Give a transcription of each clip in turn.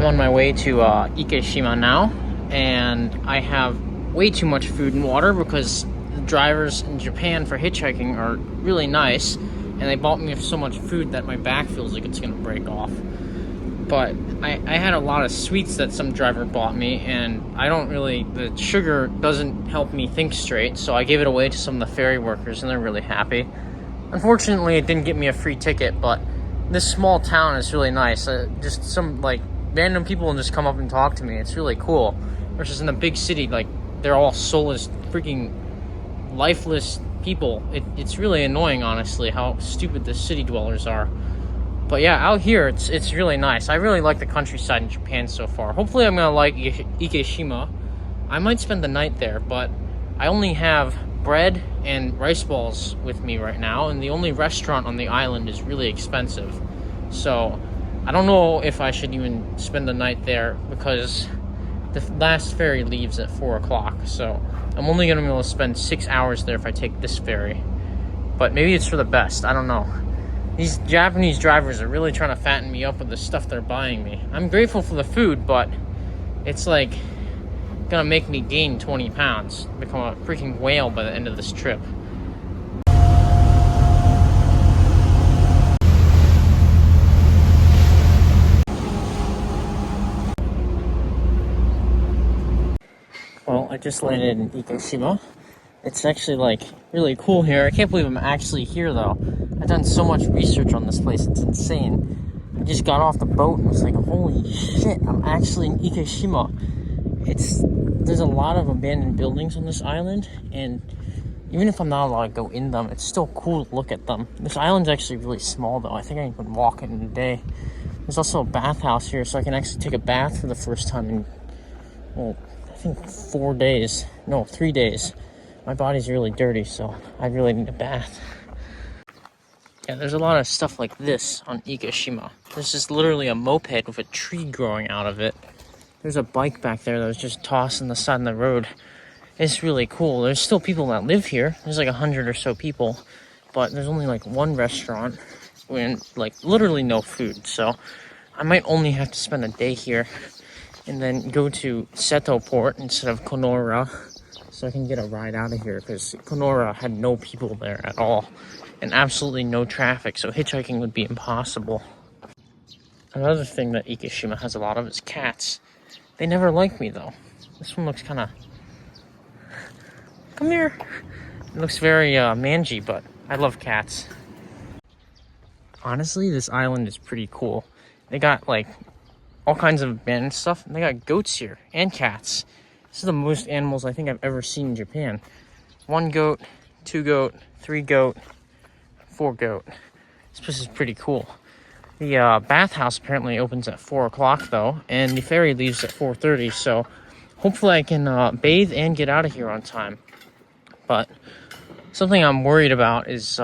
I'm on my way to Ikeshima now, and I have way too much food and water because the drivers in Japan for hitchhiking are really nice, and they bought me so much food that my back feels like it's gonna break off. But I had a lot of sweets that some driver bought me, and the sugar doesn't help me think straight, so I gave it away to some of the ferry workers, and they're really happy. Unfortunately, it didn't get me a free ticket, but this small town is really nice. Just some, random people will just come up and talk to me. It's really cool. Versus in a big city, they're all soulless, freaking lifeless people. It's really annoying, honestly, how stupid the city dwellers are. But yeah, out here, it's really nice. I really like the countryside in Japan so far. Hopefully I'm gonna like Ikeshima. I might spend the night there, but I only have bread and rice balls with me right now, and the only restaurant on the island is really expensive. So I don't know if I should even spend the night there because the last ferry leaves at 4 o'clock. So I'm only gonna be able to spend 6 hours there if I take this ferry. But maybe it's for the best, I don't know. These Japanese drivers are really trying to fatten me up with the stuff they're buying me. I'm grateful for the food, but it's gonna make me gain 20 pounds, become a freaking whale by the end of this trip. Well, I just landed in Ikeshima. It's actually really cool here. I can't believe I'm actually here though. I've done so much research on this place, it's insane. I just got off the boat and was like, holy shit, I'm actually in Ikeshima. There's a lot of abandoned buildings on this island, and even if I'm not allowed to go in them, it's still cool to look at them. This island's actually really small though. I think I can walk it in a day. There's also a bathhouse here, so I can actually take a bath for the first time in, well, I think 4 days. No, 3 days. My body's really dirty, so I really need a bath. Yeah, there's a lot of stuff like this on Ikeshima. This is literally a moped with a tree growing out of it. There's a bike back there that was just tossed on the side of the road. It's really cool. There's still people that live here. There's 100 or so people, but there's only one restaurant and literally no food. So I might only have to spend a day here and then go to Seto port instead of Konora, so I can get a ride out of here, because Konora had no people there at all and absolutely no traffic, so hitchhiking would be impossible. Another thing that Ikeshima has a lot of is cats. They never like me though. This one looks kind of... Come here! It looks very mangy, but I love cats. Honestly, this island is pretty cool. They got all kinds of abandoned stuff, and they got goats here and cats. This is the most animals I think I've ever seen in Japan. 1 goat, 2 goat, 3 goat, 4 goat. This place is pretty cool. The bathhouse apparently opens at 4 o'clock though, and the ferry leaves at 4:30, so hopefully I can bathe and get out of here on time. But something I'm worried about is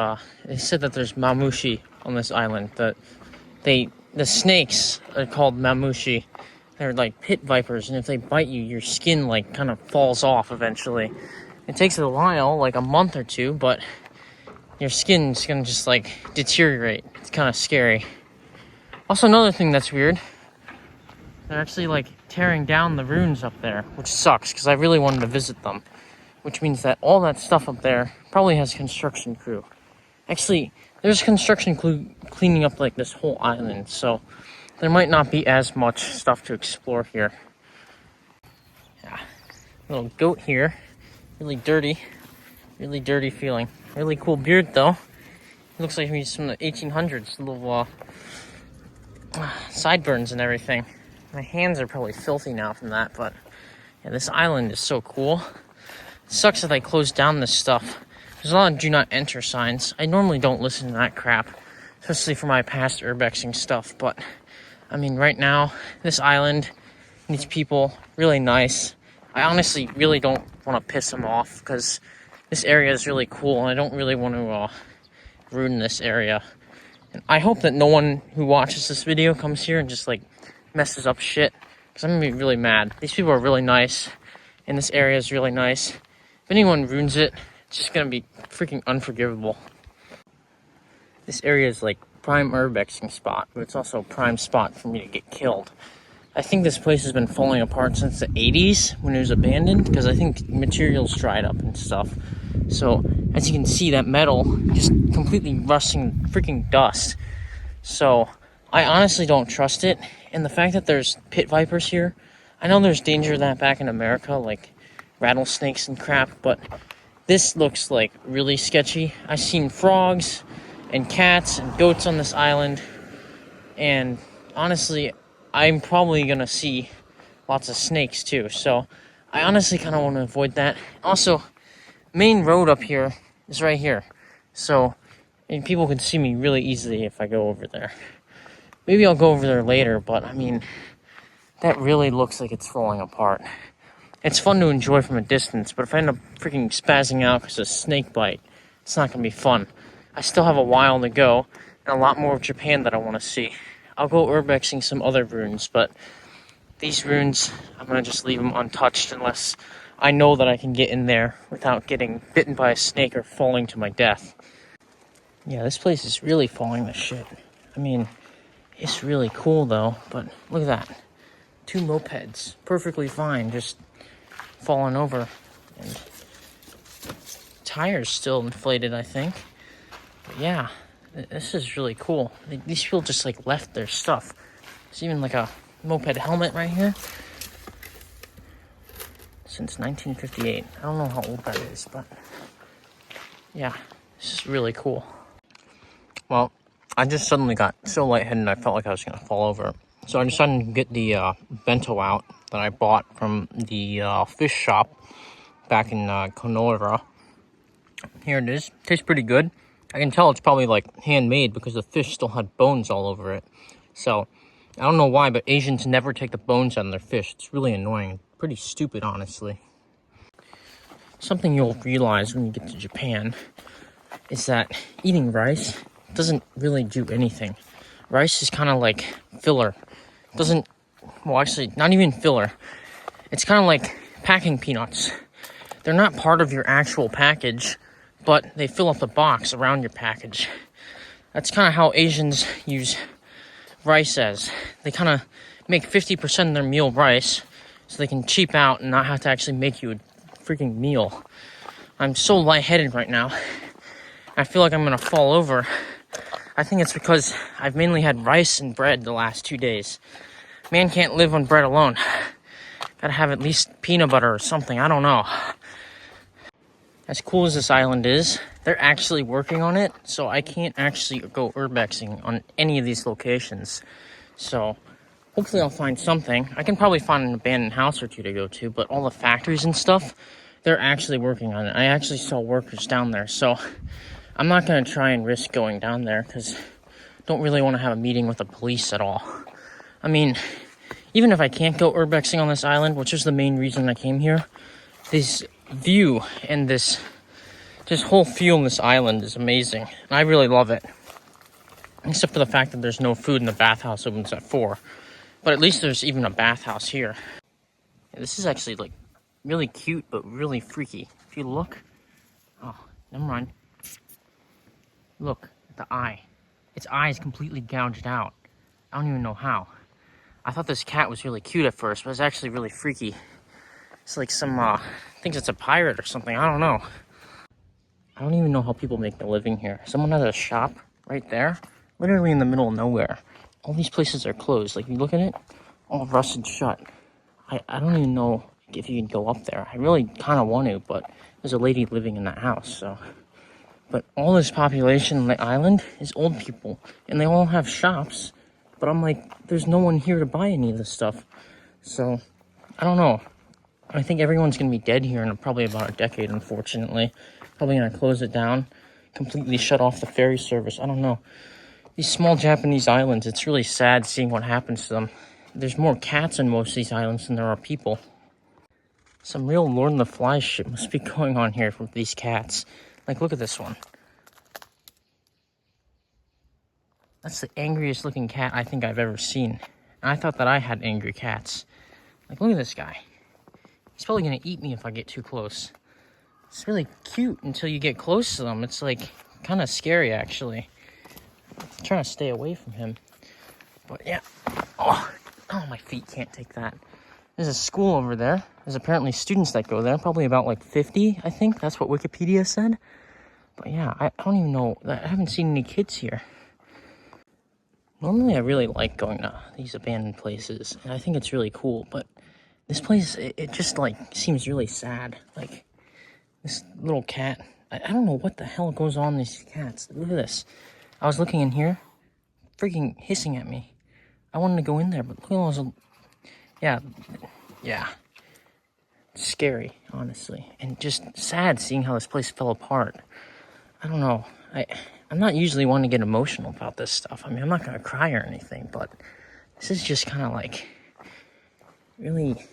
they said that there's mamushi on this island. The snakes are called mamushi. They're like pit vipers, and if they bite you, your skin kind of falls off eventually. It takes a while, a month or 2, but your skin's gonna just deteriorate. It's kind of scary. Also, another thing that's weird, they're actually tearing down the ruins up there, which sucks because I really wanted to visit them. Which means that all that stuff up there probably has construction crew. Actually, there's construction crew cleaning up this whole island, so there might not be as much stuff to explore here. Yeah, little goat here, really dirty feeling. Really cool beard though. It looks like he's from the 1800s, little sideburns and everything. My hands are probably filthy now from that, but yeah, this island is so cool. It sucks that they closed down this stuff. There's a lot of do not enter signs. I normally don't listen to that crap, especially for my past urbexing stuff, but I mean, right now, this island and these people, really nice. I honestly really don't want to piss them off because this area is really cool and I don't really want to ruin this area. And I hope that no one who watches this video comes here and just messes up shit, because I'm gonna be really mad. These people are really nice and this area is really nice. If anyone ruins it, it's just gonna be freaking unforgivable. This area is prime urbexing spot, but it's also a prime spot for me to get killed. I think this place has been falling apart since the 80s when it was abandoned, because I think materials dried up and stuff. So, as you can see, that metal just completely rusting freaking dust. So, I honestly don't trust it. And the fact that there's pit vipers here, I know there's danger of that back in America, like rattlesnakes and crap, but this looks like really sketchy. I've seen frogs and cats and goats on this island, and honestly, I'm probably gonna see lots of snakes too. So I honestly kind of want to avoid that. Also, main road up here is right here, so and people can see me really easily if I go over there. Maybe I'll go over there later, but I mean, that really looks like it's falling apart. It's fun to enjoy from a distance, but if I end up freaking spazzing out because of a snake bite, it's not going to be fun. I still have a while to go, and a lot more of Japan that I want to see. I'll go urbexing some other ruins, but these ruins, I'm going to just leave them untouched unless I know that I can get in there without getting bitten by a snake or falling to my death. Yeah, this place is really falling to shit. I mean, it's really cool though, but look at that. 2 mopeds, perfectly fine, just falling over. And tires still inflated, I think. But yeah, this is really cool. These people just like left their stuff. There's even like a moped helmet right here. Since 1958. I don't know how old that is, but yeah, this is really cool. Well, I just suddenly got so lightheaded I felt like I was going to fall over. So I decided to get the bento out that I bought from the fish shop back in Konoha. Here it is. Tastes pretty good. I can tell it's probably like handmade because the fish still had bones all over it. So I don't know why, but Asians never take the bones out of their fish. It's really annoying. Pretty stupid, honestly. Something you'll realize when you get to Japan is that eating rice doesn't really do anything. Rice is kind of like filler. Well, actually, not even filler. It's kind of like packing peanuts. They're not part of your actual package, but they fill up the box around your package. That's kind of how Asians use rice as. They kind of make 50% of their meal rice, so they can cheap out and not have to actually make you a freaking meal. I'm so lightheaded right now. I feel like I'm gonna fall over. I think it's because I've mainly had rice and bread the last 2 days. Man can't live on bread alone. Gotta have at least peanut butter or something, I don't know. As cool as this island is, they're actually working on it, so I can't actually go urbexing on any of these locations. So hopefully I'll find something. I can probably find an abandoned house or two to go to, but all the factories and stuff, they're actually working on it. I actually saw workers down there, so I'm not going to try and risk going down there because I don't really want to have a meeting with the police at all. I mean, even if I can't go urbexing on this island, which is the main reason I came here, this view and this whole feel on this island is amazing. And I really love it. Except for the fact that there's no food and the bathhouse opens at 4. But at least there's even a bathhouse here. Yeah, this is actually like really cute, but really freaky. If you look, oh, never mind. Look at the eye. Its eye is completely gouged out. I don't even know how. I thought this cat was really cute at first, but it's actually really freaky. It's like some, thinks it's a pirate or something. I don't know. I don't even know how people make a living here. Someone has a shop right there, literally in the middle of nowhere. All these places are closed. Like, you look at it, all rusted shut. I don't even know if you can go up there. I really kind of want to, but there's a lady living in that house, so. But all this population on the island is old people, and they all have shops. But I'm like, there's no one here to buy any of this stuff. So, I don't know. I think everyone's going to be dead here in probably about a decade, unfortunately. Probably going to close it down, completely shut off the ferry service. I don't know. These small Japanese islands, it's really sad seeing what happens to them. There's more cats in most of these islands than there are people. Some real Lord of the Flies shit must be going on here with these cats. Like, look at this one. That's the angriest looking cat I think I've ever seen. And I thought that I had angry cats. Like, look at this guy. He's probably gonna eat me if I get too close. It's really cute until you get close to them. It's like kind of scary, actually. I'm trying to stay away from him. But yeah. Oh, Oh, my feet can't take that. There's a school over there. There's apparently students that go there, probably about like 50, I think. That's what Wikipedia said. But yeah, I don't even know. I haven't seen any kids here. Normally, I really like going to these abandoned places, and I think it's really cool, but this place, it just, like, seems really sad. Like, this little cat, I don't know what the hell goes on with these cats. Look at this. I was looking in here, freaking hissing at me. I wanted to go in there, but look at all those, yeah. Scary, honestly, and just sad seeing how this place fell apart. I don't know. I'm not usually one to get emotional about this stuff. I mean, I'm not gonna cry or anything, but this is just kind of like really.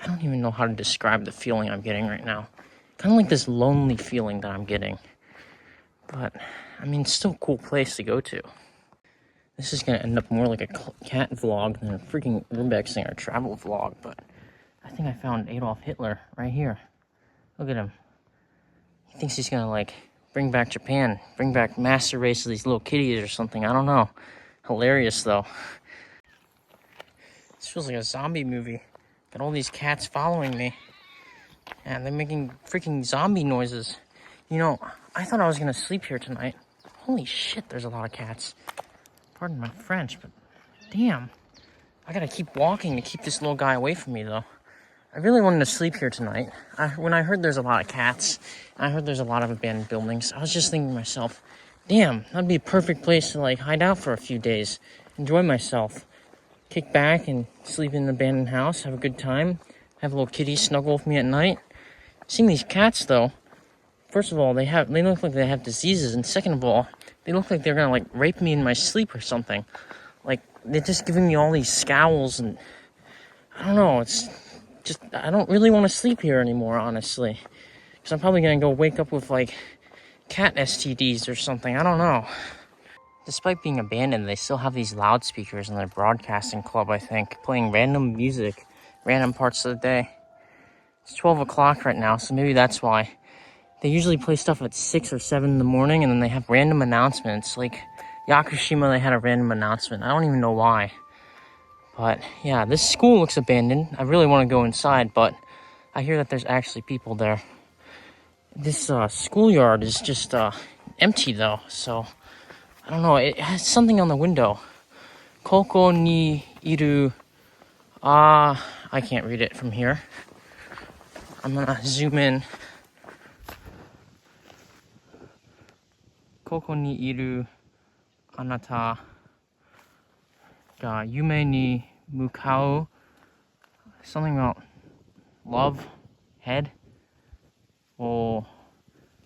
I don't even know how to describe the feeling I'm getting right now. Kind of like this lonely feeling that I'm getting. But I mean, it's still a cool place to go to. This is gonna end up more like a cat vlog than a freaking urbexing or travel vlog. But I think I found Adolf Hitler right here. Look at him. He thinks he's gonna like bring back Japan, bring back master race of these little kitties or something. I don't know. Hilarious though. This feels like a zombie movie. Got all these cats following me. And they're making freaking zombie noises. You know, I thought I was gonna sleep here tonight. Holy shit, there's a lot of cats. Pardon my French, but damn. I gotta keep walking to keep this little guy away from me though. I really wanted to sleep here tonight. When I heard there's a lot of cats, and I heard there's a lot of abandoned buildings, I was just thinking to myself, damn, that'd be a perfect place to like hide out for a few days, enjoy myself, kick back and sleep in an abandoned house, have a good time, have a little kitty snuggle with me at night. Seeing these cats though, first of all, they look like they have diseases, and second of all, they look like they're gonna like rape me in my sleep or something. Like they're just giving me all these scowls, and I don't know, it's just, I don't really want to sleep here anymore, honestly. Because I'm probably going to go wake up with, like, cat STDs or something. I don't know. Despite being abandoned, they still have these loudspeakers in their broadcasting club, I think, playing random music, random parts of the day. It's 12 o'clock right now, so maybe that's why. They usually play stuff at 6 or 7 in the morning, and then they have random announcements. Like, Ikeshima, they had a random announcement. I don't even know why. But yeah, this school looks abandoned. I really want to go inside, but I hear that there's actually people there. This schoolyard is just empty though, so I don't know. It has something on the window. Koko ni iru. I can't read it from here. I'm gonna zoom in. Koko ni iru anata ga yume ni mukau. Something about love, head, or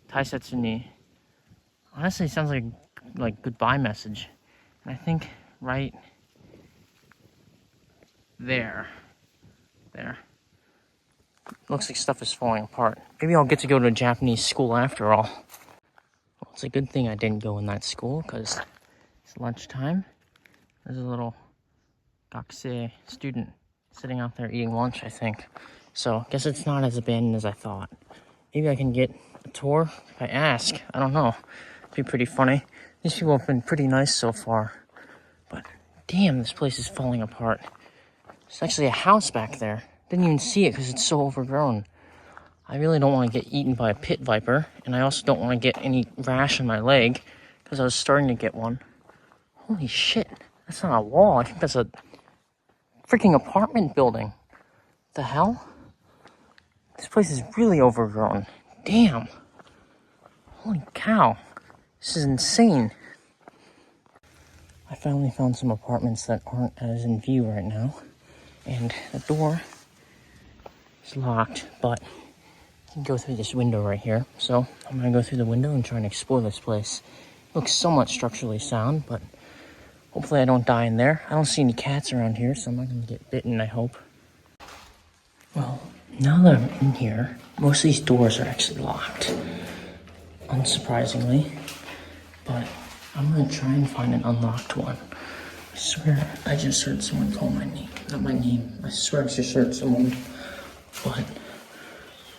taisetsu ni. Honestly, it sounds like goodbye message. And I think right there. Looks like stuff is falling apart. Maybe I'll get to go to a Japanese school after all. Well, it's a good thing I didn't go in that school because it's lunchtime. There's a little gakusei student sitting out there eating lunch, I think. So, I guess it's not as abandoned as I thought. Maybe I can get a tour if I ask. I don't know. It'd be pretty funny. These people have been pretty nice so far. But, damn, this place is falling apart. There's actually a house back there. Didn't even see it because it's so overgrown. I really don't want to get eaten by a pit viper. And I also don't want to get any rash on my leg because I was starting to get one. Holy shit. That's not a wall. I think that's a freaking apartment building. The hell? This place is really overgrown. Damn. Holy cow. This is insane. I finally found some apartments that aren't as in view right now. And the door is locked, but you can go through this window right here. So I'm gonna go through the window and try and explore this place. It looks somewhat structurally sound, but hopefully I don't die in there. I don't see any cats around here, so I'm not gonna get bitten, I hope. Well, now that I'm in here, most of these doors are actually locked, unsurprisingly. But I'm gonna try and find an unlocked one. I swear I just heard someone call my name. Not my name. I swear I just heard someone. But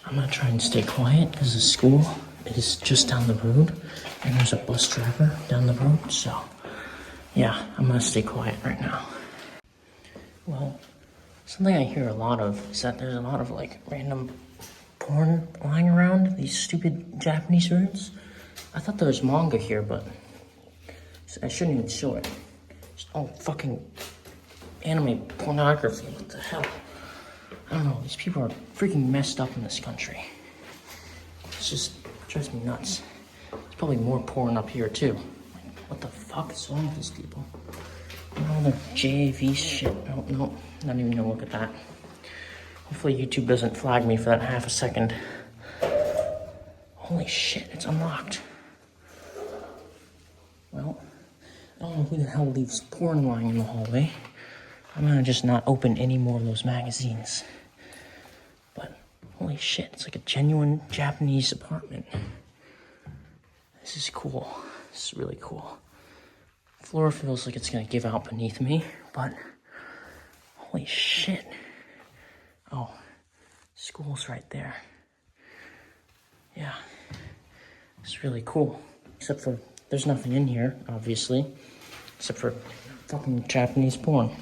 I'm gonna try and stay quiet because the school is just down the road and there's a bus driver down the road. So yeah, I'm gonna stay quiet right now. Well, something I hear a lot of is that there's a lot of like random porn lying around, these stupid Japanese rooms. I thought there was manga here, but I shouldn't even show it. Just all fucking anime pornography. What the hell? I don't know, these people are freaking messed up in this country. It's just drives me nuts. There's probably more porn up here too. Like, what the fuck is wrong with these people? All their JV shit. Oh, no, not even gonna look at that. Hopefully YouTube doesn't flag me for that half a second. Holy shit, it's unlocked. Well, I don't know who the hell leaves porn lying in the hallway. I'm gonna just not open any more of those magazines. But holy shit, it's like a genuine Japanese apartment. This is cool. This is really cool. Floor feels like it's gonna give out beneath me, but holy shit. Oh, school's right there. Yeah, it's really cool. Except for, there's nothing in here, obviously, except for fucking Japanese porn.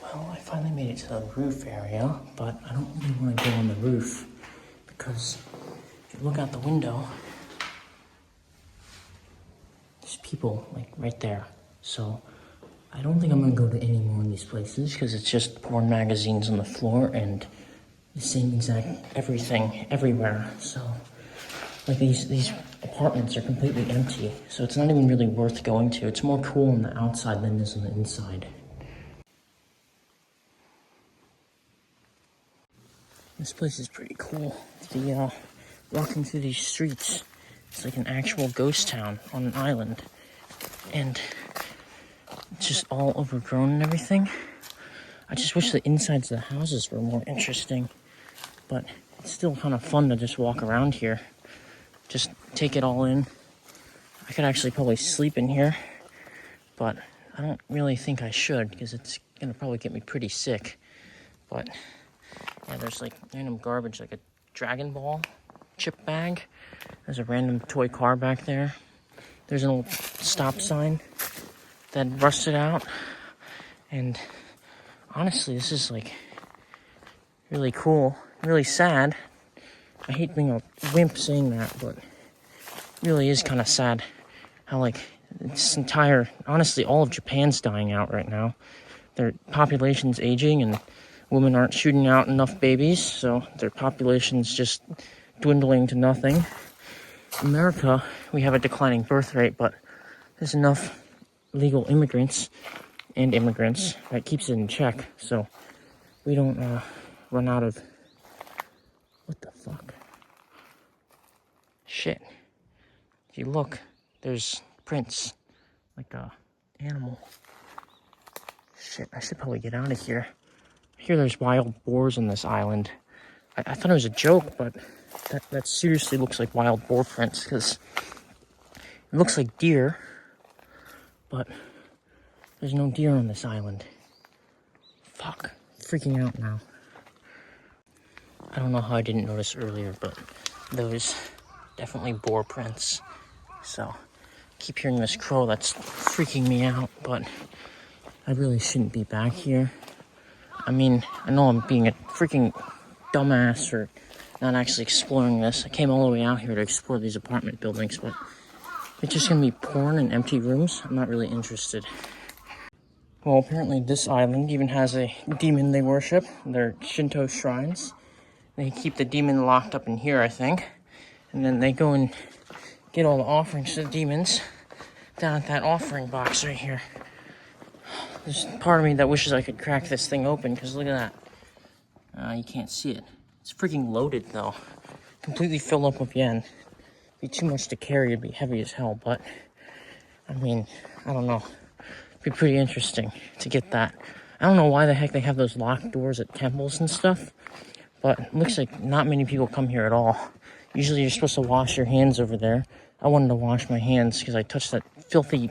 Well, I finally made it to the roof area, but I don't really want to go on the roof because if you look out the window, there's people like right there. So I don't think I'm gonna go to any more of these places because it's just porn magazines on the floor and the same exact everything everywhere. So like these apartments are completely empty, so it's not even really worth going to. It's more cool on the outside than it is on the inside. This place is pretty cool. The walking through these streets, it's like an actual ghost town on an island, and it's just all overgrown and everything. I just wish the insides of the houses were more interesting, but it's still kind of fun to just walk around here. Just take it all in. I could actually probably sleep in here, but I don't really think I should because it's gonna probably get me pretty sick. But yeah, there's like random garbage, like a Dragon Ball chip bag. There's a random toy car back there. There's an old stop sign that rusted out. And honestly, this is like really cool, really sad. I hate being a wimp saying that, but it really is kind of sad how like this entire, honestly, all of Japan's dying out right now. Their population's aging and women aren't shooting out enough babies, so their population's just dwindling to nothing. America, we have a declining birth rate, but there's enough legal immigrants and immigrants that keeps it in check, so we don't run out of... What the fuck? Shit. If you look, there's prints, like a animal. Shit, I should probably get out of here. I hear there's wild boars on this island. I thought it was a joke, but that seriously looks like wild boar prints, because it looks like deer, but there's no deer on this island. Fuck. Freaking out now. I don't know how I didn't notice earlier, but those definitely boar prints. So, keep hearing this crow that's freaking me out, but I really shouldn't be back here. I mean, I know I'm being a freaking dumbass for not actually exploring this. I came all the way out here to explore these apartment buildings, but it's just gonna be porn and empty rooms. I'm not really interested. Well, apparently this island even has a demon they worship. They're Shinto shrines. They keep the demon locked up in here, I think. And then they go and get all the offerings to the demons down at that offering box right here. There's part of me that wishes I could crack this thing open, because look at that. You can't see it. It's freaking loaded, though. Completely filled up with yen. It'd be too much to carry. It'd be heavy as hell, but... I mean, I don't know. It'd be pretty interesting to get that. I don't know why the heck they have those locked doors at temples and stuff, but it looks like not many people come here at all. Usually you're supposed to wash your hands over there. I wanted to wash my hands because I touched that filthy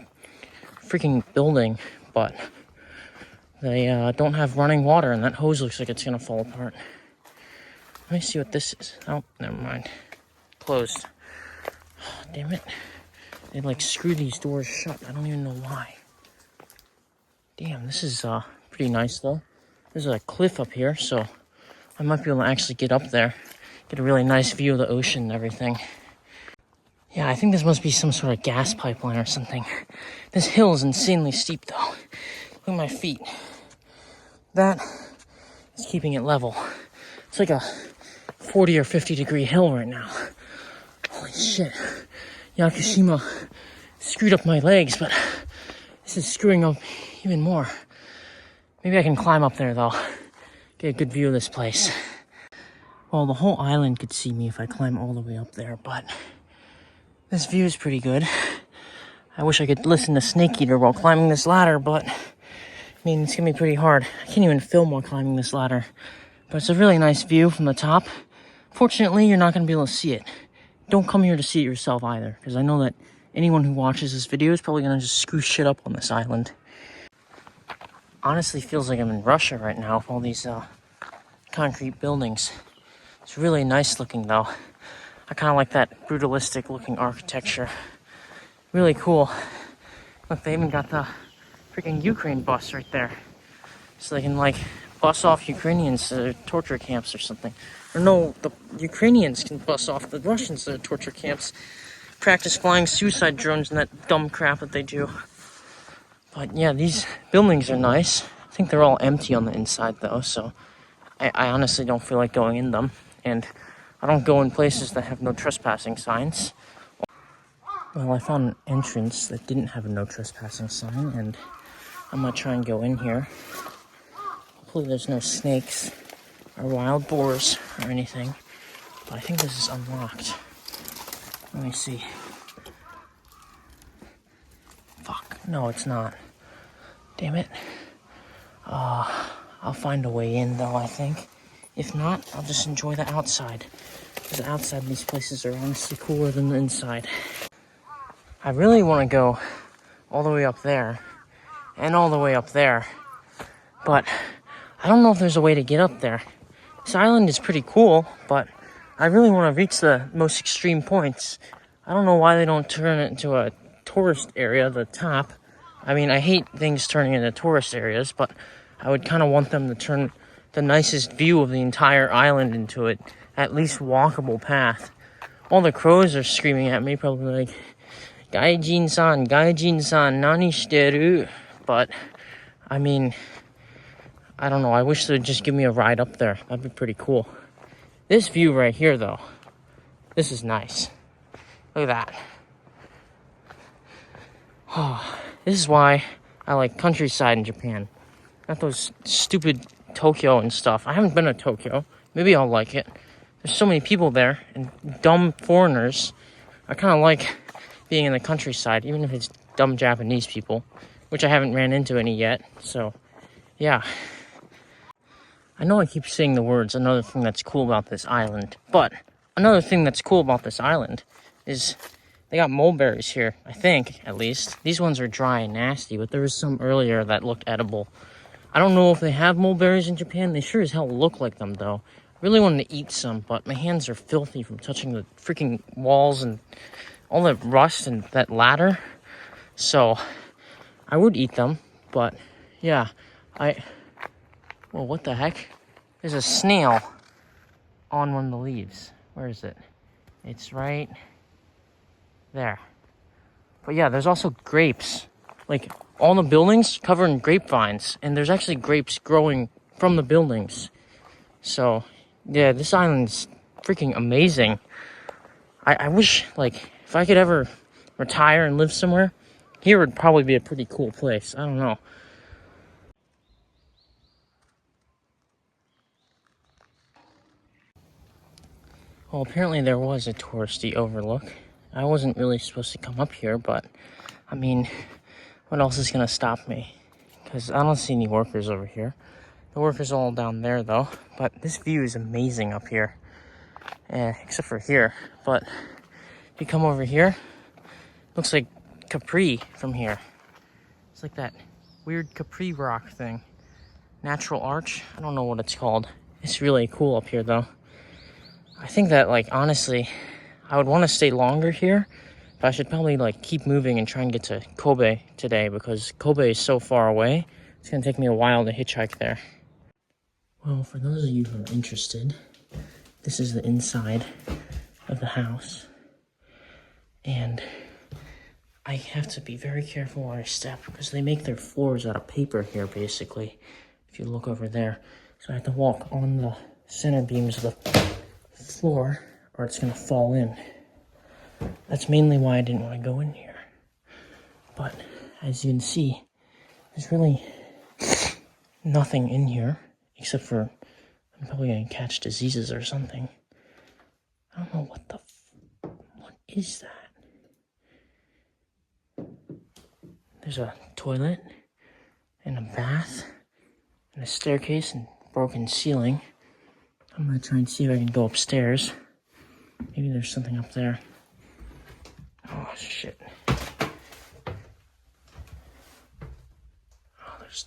freaking building, but they don't have running water, and that hose looks like it's gonna fall apart. Let me see what this is. Oh, never mind. Closed. Oh, damn it. They like screw these doors shut. I don't even know why. Damn, this is pretty nice though. There's a cliff up here, so I might be able to actually get up there, get a really nice view of the ocean and everything. Yeah, I think this must be some sort of gas pipeline or something. This hill is insanely steep though. Look at my feet. That is keeping it level. It's like a 40 or 50 degree hill right now. Holy shit. Ikeshima screwed up my legs, but this is screwing up even more. Maybe I can climb up there though. Get a good view of this place. Well, the whole island could see me if I climb all the way up there, but this view is pretty good. I wish I could listen to Snake Eater while climbing this ladder, but I mean, it's gonna be pretty hard. I can't even film while climbing this ladder, but it's a really nice view from the top. Fortunately, you're not gonna be able to see it. Don't come here to see it yourself either, because I know that anyone who watches this video is probably gonna just screw shit up on this island. Honestly, feels like I'm in Russia right now with all these concrete buildings. It's really nice looking though. I kind of like that brutalistic looking architecture. Really cool. Look, they even got the freaking Ukraine bus right there. So they can like bus off Ukrainians to their torture camps or something. Or no, the Ukrainians can bus off the Russians to their torture camps. Practice flying suicide drones and that dumb crap that they do. But yeah, these buildings are nice. I think they're all empty on the inside though, so I honestly don't feel like going in them. And I don't go in places that have no trespassing signs. Well, I found an entrance that didn't have a no trespassing sign, and I'm gonna try and go in here. Hopefully there's no snakes or wild boars or anything, but I think this is unlocked. Let me see. Fuck, no it's not. Damn it. I'll find a way in though, I think. If not, I'll just enjoy the outside. Because outside these places are honestly cooler than the inside. I really want to go all the way up there and all the way up there, but I don't know if there's a way to get up there. This island is pretty cool, but I really want to reach the most extreme points. I don't know why they don't turn it into a tourist area, the top. I mean, I hate things turning into tourist areas, but I would kind of want them to turn the nicest view of the entire island into it, at least walkable path. All the crows are screaming at me, probably like, Gaijin-san, nani shiteru? But, I mean, I don't know, I wish they'd just give me a ride up there. That'd be pretty cool. This view right here, though, this is nice. Look at that. Oh, this is why I like countryside in Japan. Not those stupid Tokyo and stuff. I haven't been to Tokyo. Maybe I'll like it. There's so many people there, and dumb foreigners. I kind of like being in the countryside, even if it's dumb Japanese people, which I haven't ran into any yet, so, yeah. I know I keep saying the words, another thing that's cool about this island, but another thing that's cool about this island is they got mulberries here, I think, at least. These ones are dry and nasty, but there was some earlier that looked edible. I don't know if they have mulberries in Japan. They sure as hell look like them, though. I really wanted to eat some, but my hands are filthy from touching the freaking walls and all that rust and that ladder. So, I would eat them, but, yeah. Well, what the heck? There's a snail on one of the leaves. Where is it? It's right there. But yeah, there's also grapes. Like, all the buildings covered in grapevines, and there's actually grapes growing from the buildings. So, yeah, this island's freaking amazing. I wish, like, if I could ever retire and live somewhere, here would probably be a pretty cool place. I don't know. Well, apparently there was a touristy overlook. I wasn't really supposed to come up here, but, I mean, what else is going to stop me? Because I don't see any workers over here. The workers are all down there, though. But this view is amazing up here. Except for here. But if you come over here, looks like Capri from here. It's like that weird Capri rock thing. Natural arch? I don't know what it's called. It's really cool up here, though. I think that, like, honestly, I would want to stay longer here, but I should probably, like, keep moving and try and get to Kobe today, because Kobe is so far away It's gonna take me a while to hitchhike there. Well, for those of you who are interested, this is the inside of the house. And I have to be very careful where I step because they make their floors out of paper here, basically. If you look over there. So I have to walk on the center beams of the floor or it's gonna fall in. That's mainly why I didn't want to go in here. But as you can see, there's really nothing in here except for I'm probably gonna catch diseases or something. I don't know what is that? There's a toilet and a bath and a staircase and broken ceiling. I'm gonna try and see if I can go upstairs. Maybe there's something up there. Oh shit. Oh, there's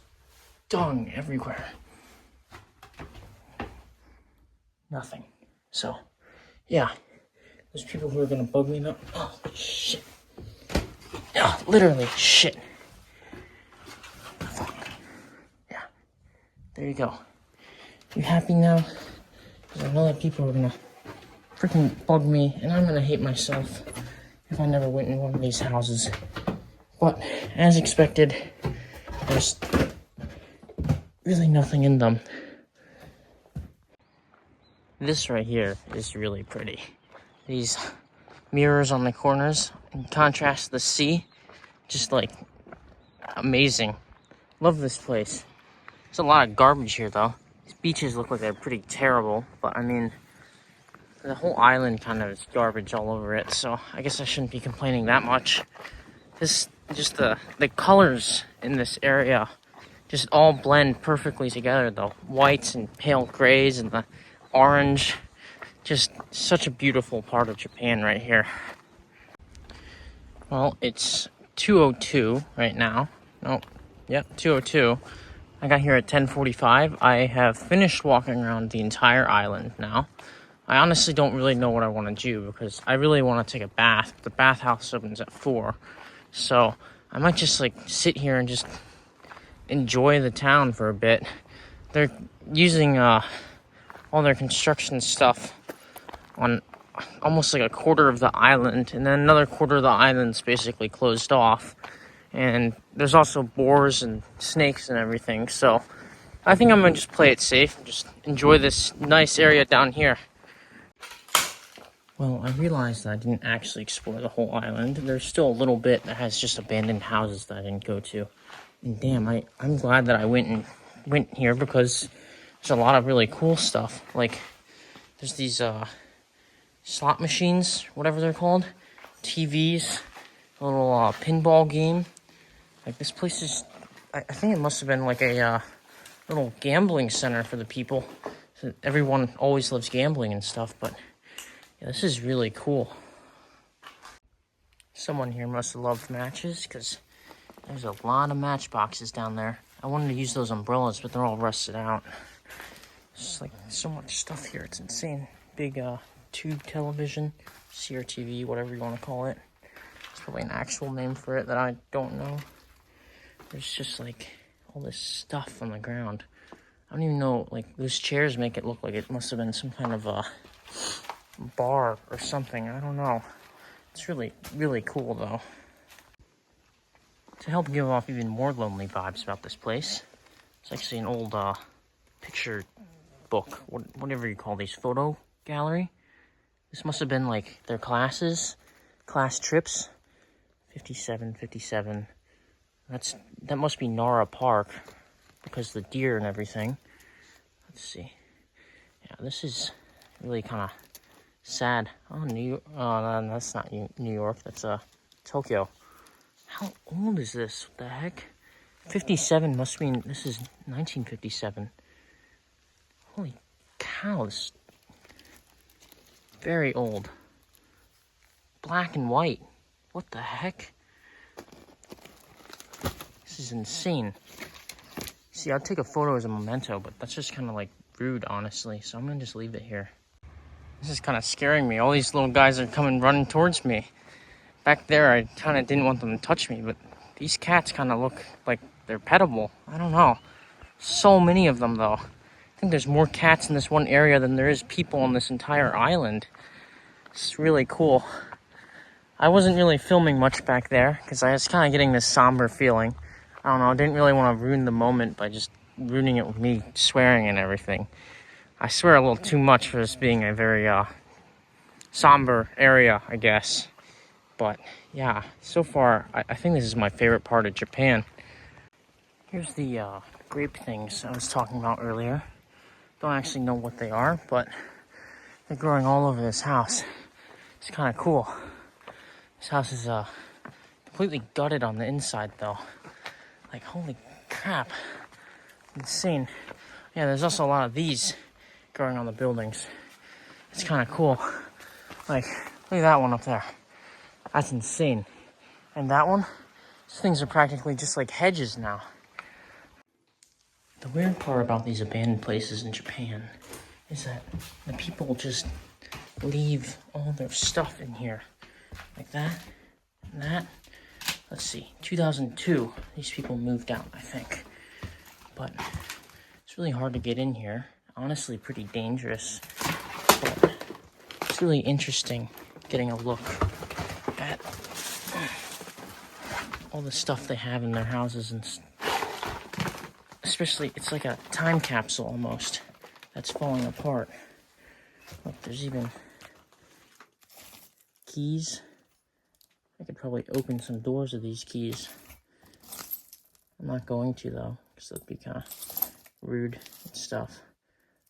dung everywhere. Nothing. So, yeah. There's people who are gonna bug me now. Oh shit. Oh, literally shit. Fuck. Yeah. There you go. You happy now? Because I know that people are gonna freaking bug me and I'm gonna hate myself if I never went in one of these houses. But as expected, there's really nothing in them. This right here is really pretty. These mirrors on the corners, in contrast to the sea, just like amazing. Love this place. There's a lot of garbage here though. These beaches look like they're pretty terrible, but I mean, the whole island kind of is garbage all over it, so I guess I shouldn't be complaining that much. Just the colors in this area just all blend perfectly together, the whites and pale grays and the orange. Just such a beautiful part of Japan right here. Well, it's 2:02 right now. Nope. Yep, 2:02. I got here at 10:45. I have finished walking around the entire island now. I honestly don't really know what I want to do because I really want to take a bath. The bathhouse opens at 4. So I might just like sit here and just enjoy the town for a bit. They're using all their construction stuff on almost like a quarter of the island, and then another quarter of the island's basically closed off. And there's also boars and snakes and everything, so I think I'm gonna just play it safe and just enjoy this nice area down here. Well, I realized that I didn't actually explore the whole island. There's still a little bit that has just abandoned houses that I didn't go to. And damn, I'm glad that I went here because there's a lot of really cool stuff. Like, there's these slot machines, whatever they're called, TVs, a little pinball game. Like, this place is, I think it must have been like a little gambling center for the people. So everyone always loves gambling and stuff, but yeah, this is really cool. Someone here must have loved matches because there's a lot of matchboxes down there. I wanted to use those umbrellas, but they're all rusted out. There's like so much stuff here, it's insane. Big tube television, CRTV, whatever you want to call it. There's probably an actual name for it that I don't know. There's just like all this stuff on the ground. I don't even know, like those chairs make it look like it must have been some kind of a bar or something. I don't know. It's really, really cool though. To help give off even more lonely vibes about this place, it's actually an old picture book, whatever you call these, photo gallery. This must have been like their class trips. 57. That must be Nara Park because the deer and everything. Let's see. Yeah, this is really kind of sad. Oh, no, that's not New York. That's Tokyo. How old is this? What the heck? 57 must mean this is 1957. Holy cow, this is very old. Black and white. What the heck? This is insane. See, I'd take a photo as a memento, but that's just kind of like rude, honestly. So I'm gonna just leave it here. This is kind of scaring me. All these little guys are coming running towards me. Back there, I kind of didn't want them to touch me, but these cats kind of look like they're petable. I don't know. So many of them, though. I think there's more cats in this one area than there is people on this entire island. It's really cool. I wasn't really filming much back there because I was kind of getting this somber feeling. I don't know, I didn't really want to ruin the moment by just ruining it with me swearing and everything. I swear a little too much for this being a very somber area, I guess. But yeah, so far, I think this is my favorite part of Japan. Here's the grape things I was talking about earlier. Don't actually know what they are, but they're growing all over this house. It's kind of cool. This house is completely gutted on the inside, though. Like, holy crap. Insane. Yeah, there's also a lot of these growing on the buildings. It's kind of cool. Like, look at that one up there. That's insane. And that one, these things are practically just like hedges now. The weird part about these abandoned places in Japan is that the people just leave all their stuff in here. Like that, and that. Let's see, 2002, these people moved out, I think. But it's really hard to get in here. Honestly, pretty dangerous. But it's really interesting getting a look at all the stuff they have in their houses. And especially, it's like a time capsule almost that's falling apart. Look, there's even keys. I could probably open some doors with these keys. I'm not going to, though, because that'd be kind of rude and stuff.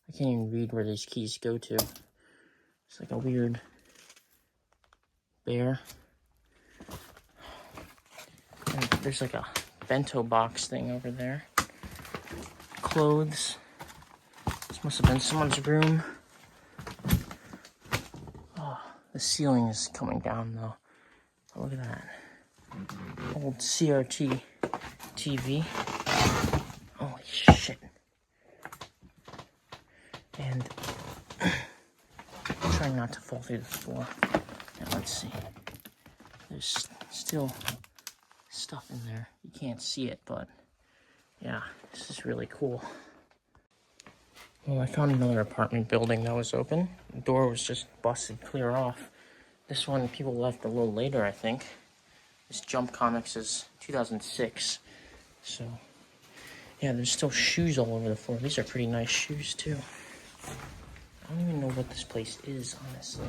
I can't even read where these keys go to. It's like a weird bear. And there's like a bento box thing over there. Clothes. This must have been someone's room. Oh, the ceiling is coming down, though. Oh, look at that. Old CRT TV. Holy shit. And I'm trying not to fall through the floor. Now let's see. There's still stuff in there. You can't see it, but yeah, this is really cool. Well, I found another apartment building that was open. The door was just busted clear off. This one, people left a little later, I think. This Jump Comics is 2006. So, yeah, there's still shoes all over the floor. These are pretty nice shoes, too. I don't even know what this place is, honestly.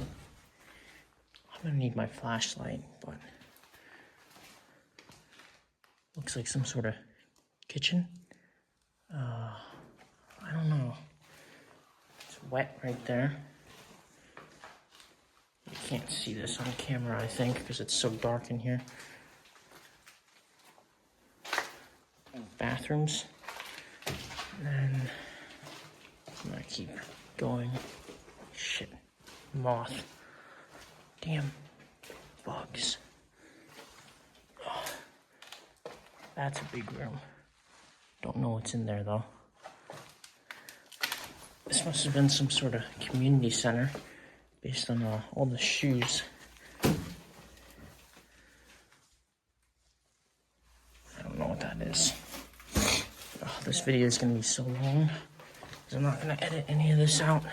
I'm gonna need my flashlight, but looks like some sort of kitchen. I don't know. It's wet right there. You can't see this on camera, I think, because it's so dark in here. Bathrooms. And then I'm gonna keep going. Shit. Moth. Damn. Bugs. Oh, that's a big room. Don't know what's in there, though. This must have been some sort of community center based on all the shoes. I don't know what that is. Oh, this video is going to be so long because I'm not going to edit any of this out.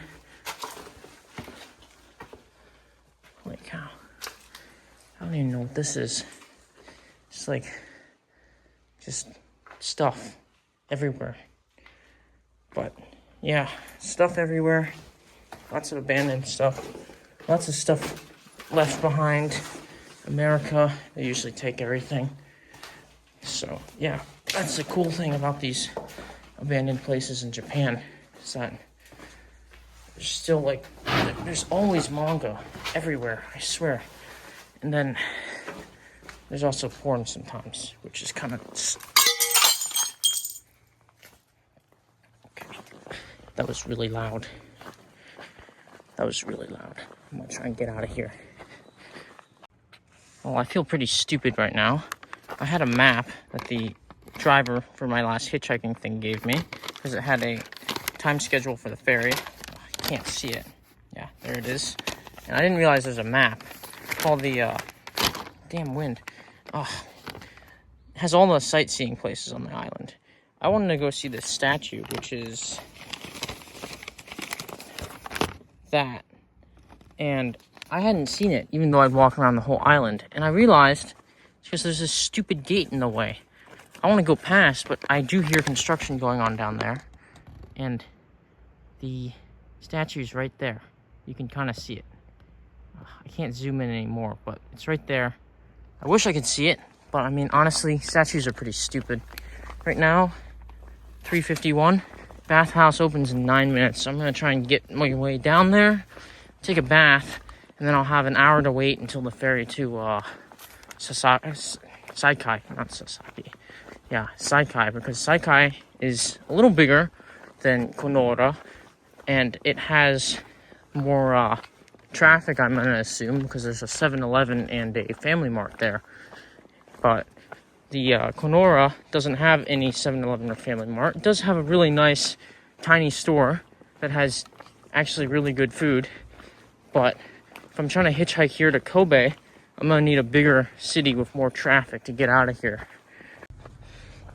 Holy cow. I don't even know what this is. It's like just stuff everywhere. But yeah, stuff everywhere. Lots of abandoned stuff. Lots of stuff left behind. America, they usually take everything. So yeah, that's the cool thing about these abandoned places in Japan, is that there's still like, there's always manga everywhere, I swear. And then there's also porn sometimes, which is kind of... Okay, that was really loud. That was really loud. I'm gonna try and get out of here. Well, I feel pretty stupid right now. I had a map that the driver for my last hitchhiking thing gave me because it had a time schedule for the ferry. Oh, I can't see it. Yeah, there it is. And I didn't realize there's a map called the damn wind. Oh, has all the sightseeing places on the island. I wanted to go see the statue, which is that. And I hadn't seen it, even though I'd walk around the whole island. And I realized it's because there's this stupid gate in the way. I want to go past, but I do hear construction going on down there. And the statue's right there. You can kind of see it. I can't zoom in anymore, but it's right there. I wish I could see it, but I mean, honestly, statues are pretty stupid. Right now, 3:51. Bathhouse opens in 9 minutes, so I'm going to try and get my way down there, take a bath, and then I'll have an hour to wait until the ferry to Saikai, not Sasaki. Yeah, Saikai, because Saikai is a little bigger than Kenora, and it has more traffic, I'm going to assume, because there's a 7-Eleven and a Family Mart there. But the Kenora doesn't have any 7-Eleven or Family Mart. It does have a really nice, tiny store that has actually really good food. But if I'm trying to hitchhike here to Kobe, I'm going to need a bigger city with more traffic to get out of here.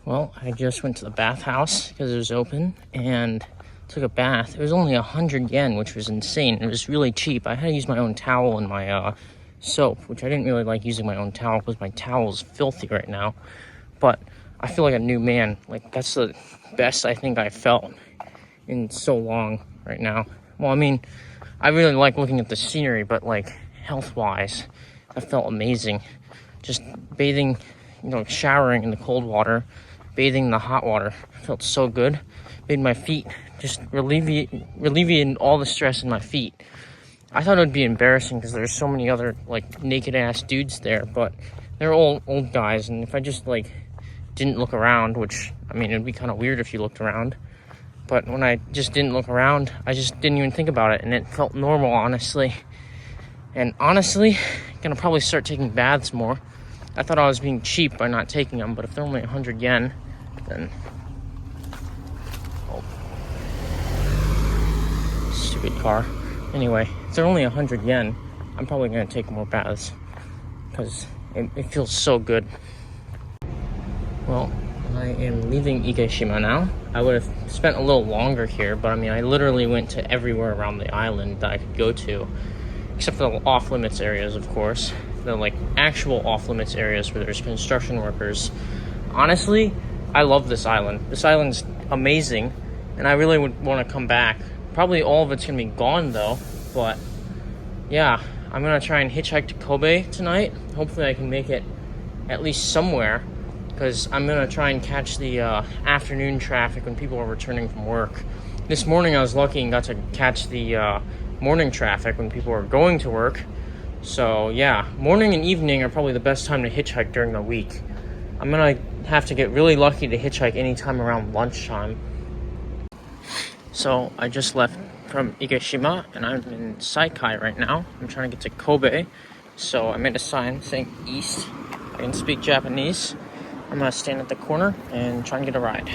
Well, I just went to the bathhouse because it was open and took a bath. It was only 100 yen, which was insane. It was really cheap. I had to use my own towel and my soap, which I didn't really like using my own towel because my towel is filthy right now. But I feel like a new man. Like, that's the best I think I felt in so long right now. Well, I mean, I really like looking at the scenery, but like health-wise, I felt amazing. Just bathing, showering in the cold water, bathing in the hot water. Felt so good. Made my feet, just alleviating all the stress in my feet. I thought it would be embarrassing because there's so many other like naked ass dudes there, but they're all old guys, and if I just like didn't look around, which I mean it'd be kind of weird if you looked around, but when I just didn't look around, I just didn't even think about it, and it felt normal, honestly. And honestly, I'm gonna probably start taking baths more. I thought I was being cheap by not taking them, but if they're only 100 yen, then stupid car. Anyway, if they're only 100 yen, I'm probably going to take more baths because it feels so good. Well, I am leaving Ikeshima now. I would have spent a little longer here, but I mean, I literally went to everywhere around the island that I could go to, except for the off-limits areas, of course. The like actual off-limits areas where there's construction workers. Honestly, I love this island. This island's amazing, and I really would want to come back. Probably all of it's going to be gone, though. But, yeah, I'm going to try and hitchhike to Kobe tonight. Hopefully I can make it at least somewhere, because I'm going to try and catch the afternoon traffic when people are returning from work. This morning I was lucky and got to catch the morning traffic when people are going to work. So, yeah, morning and evening are probably the best time to hitchhike during the week. I'm going to have to get really lucky to hitchhike anytime around lunchtime. So I just left from Ikeshima and I'm in Saikai right now. I'm trying to get to Kobe. So I made a sign saying east. I can speak Japanese. I'm gonna stand at the corner and try and get a ride.